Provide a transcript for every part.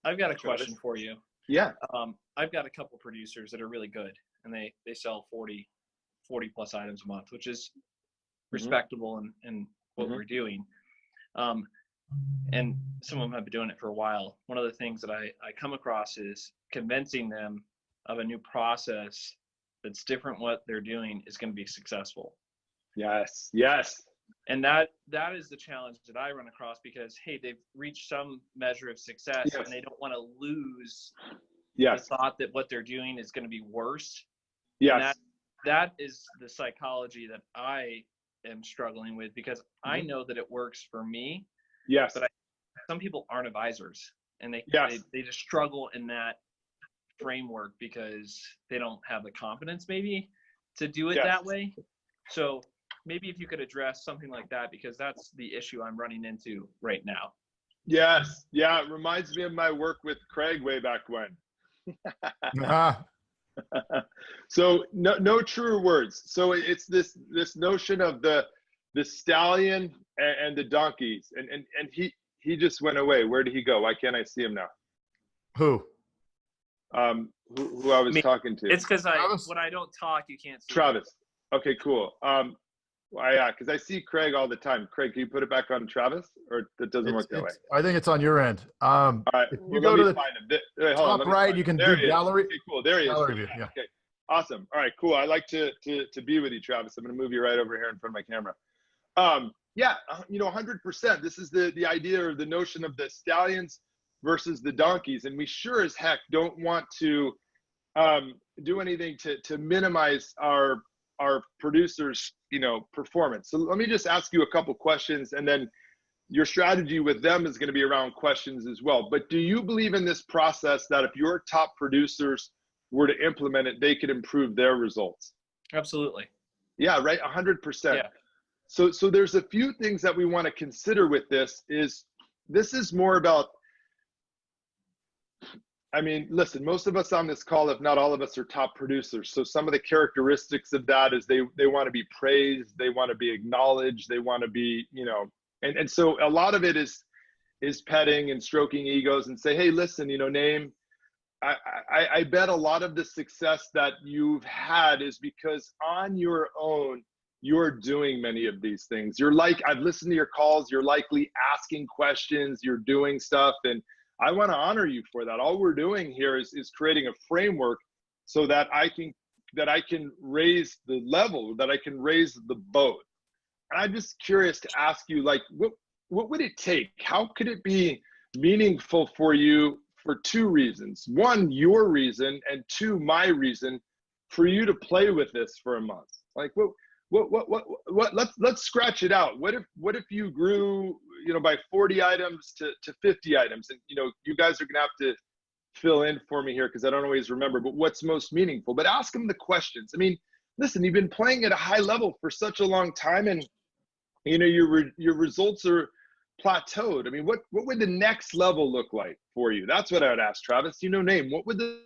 I've got a question for you. Yeah. I've got a couple producers that are really good, and they sell 40 plus items a month, which is respectable in what we're doing. And some of them have been doing it for a while. One of the things that I come across is convincing them of a new process that's different what they're doing is going to be successful. Yes. Yes. And that is the challenge that I run across, because, hey, they've reached some measure of success, and they don't want to lose the thought that what they're doing is going to be worse. Yes. And that is the psychology that I am struggling with, because I know that it works for me. Yes. But some people aren't advisors, and they just struggle in that framework because they don't have the confidence maybe to do it that way. So maybe if you could address something like that, because that's the issue I'm running into right now. Yes. Yeah. It reminds me of my work with Craig way back when. So no truer words. So it's this notion of the stallion and the donkeys, and he just went away. Where did he go? Why can't I see him now? Who I was talking to. It's because when I don't talk, you can't see Travis. Me. Okay, cool. Yeah, because I see Craig all the time. Craig, can you put it back on Travis, or that doesn't work that way? I think it's on your end. All right, if you go to the top right, you can do gallery. Okay, cool. There he is. Gallery view. Yeah. Okay, awesome. All right, cool. I like to be with you, Travis. I'm going to move you right over here in front of my camera. Yeah, 100%. This is the idea or the notion of the stallions versus the donkeys, and we sure as heck don't want to do anything to minimize our producers' performance. So let me just ask you a couple questions, and then your strategy with them is going to be around questions as well. But do you believe in this process that if your top producers were to implement it, they could improve their results? Absolutely. Yeah, right. 100%. Yeah. So there's a few things that we want to consider with this. This is more about, I mean, listen, most of us on this call, if not all of us, are top producers. So some of the characteristics of that is they want to be praised, they want to be acknowledged, they want to be, and so a lot of it is petting and stroking egos and say, hey, listen, Name, I bet a lot of the success that you've had is because on your own, you're doing many of these things. I've listened to your calls, you're likely asking questions, you're doing stuff, and I want to honor you for that. All we're doing here is creating a framework so that I can raise the level, that I can raise the boat. And I'm just curious to ask you, what would it take? How could it be meaningful for you for two reasons? One, your reason, and two, my reason, for you to play with this for a month. Let's scratch it out. What if you grew, by 40 items to 50 items? And, you guys are going to have to fill in for me here because I don't always remember, but what's most meaningful? But ask them the questions. I mean, listen, you've been playing at a high level for such a long time, and, your results are plateaued. I mean, what would the next level look like for you? That's what I would ask Travis. Name, what would the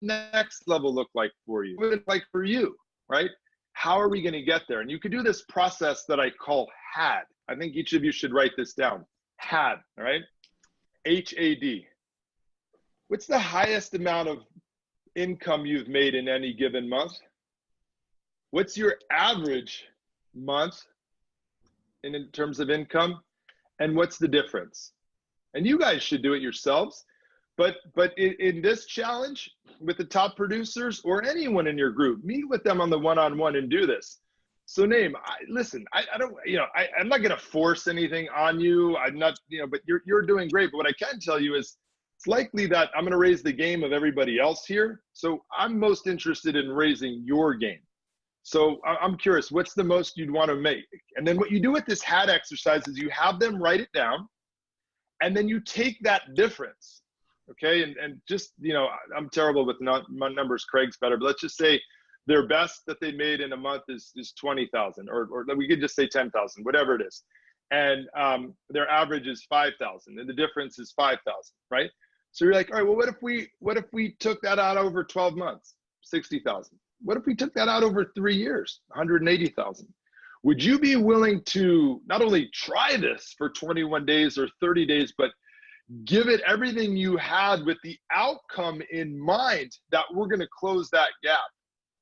next level look like for you? What would it look like for you, right? How are we going to get there? And you could do this process that I call HAD. I think each of you should write this down. HAD, all right? HAD. What's the highest amount of income you've made in any given month? What's your average month in terms of income? And what's the difference? And you guys should do it yourselves. But in this challenge with the top producers or anyone in your group, meet with them on the one-on-one and do this. So Name, I don't, I'm not going to force anything on you. I'm not, but you're doing great. But what I can tell you is it's likely that I'm going to raise the game of everybody else here. So I'm most interested in raising your game. So I'm curious, what's the most you'd want to make? And then what you do with this HAD exercise is you have them write it down, and then you take that difference. Okay, and just, I'm terrible with numbers, Craig's better, but let's just say their best that they made in a month is 20,000, or we could just say 10,000, whatever it is. And their average is 5,000, and the difference is 5,000, right? So you're like, all right, well, what if we took that out over 12 months, 60,000? What if we took that out over 3 years, 180,000? Would you be willing to not only try this for 21 days or 30 days, but give it everything you had with the outcome in mind that we're going to close that gap?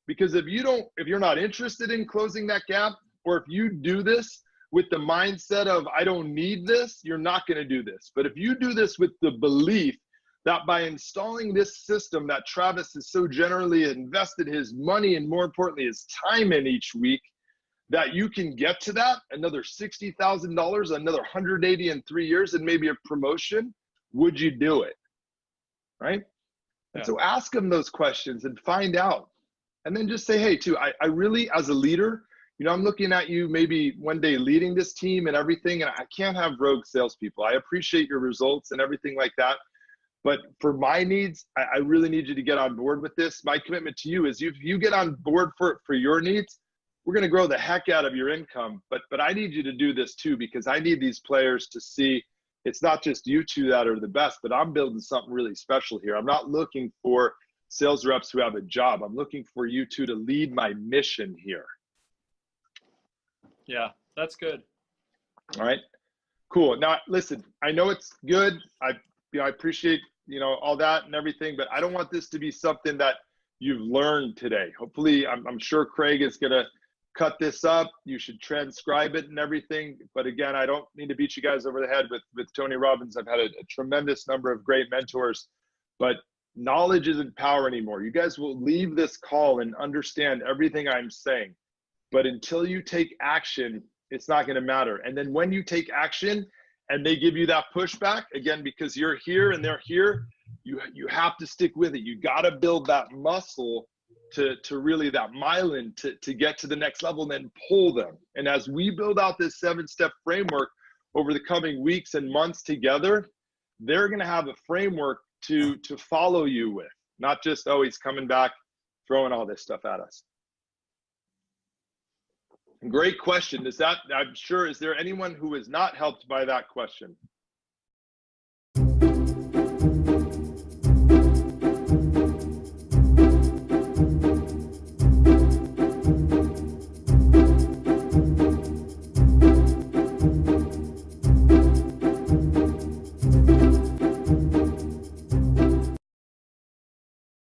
Because if you're not interested in closing that gap, or if you do this with the mindset of, I don't need this, you're not going to do this. But if you do this with the belief that by installing this system that Travis has so generally invested his money and, more importantly, his time in each week, that you can get to that, another $60,000, another 180 in 3 years, and maybe a promotion, would you do it? Right? And so ask them those questions and find out. And then just say, hey, too, I really, as a leader, I'm looking at you maybe one day leading this team and everything, and I can't have rogue salespeople. I appreciate your results and everything like that. But for my needs, I really need you to get on board with this. My commitment to you is if you get on board for your needs, we're going to grow the heck out of your income. But I need you to do this too, because I need these players to see it's not just you two that are the best, but I'm building something really special here. I'm not looking for sales reps who have a job. I'm looking for you two to lead my mission here. Yeah, that's good. All right, cool. Now, listen, I know it's good. I appreciate, all that and everything, but I don't want this to be something that you've learned today. Hopefully, I'm sure Craig is going to cut this up. You should transcribe it and everything. But again, I don't need to beat you guys over the head with Tony Robbins. I've had a tremendous number of great mentors, but knowledge isn't power anymore. You guys will leave this call and understand everything I'm saying. But until you take action, it's not going to matter. And then when you take action and they give you that pushback, again, because you're here and they're here, you have to stick with it. You got to build that muscle to really, that myelin to get to the next level and then pull them. And as we build out this 7-step framework over the coming weeks and months together, they're going to have a framework to follow you with, not just, oh, he's coming back throwing all this stuff at us. Great question. Is there anyone who is not helped by that question?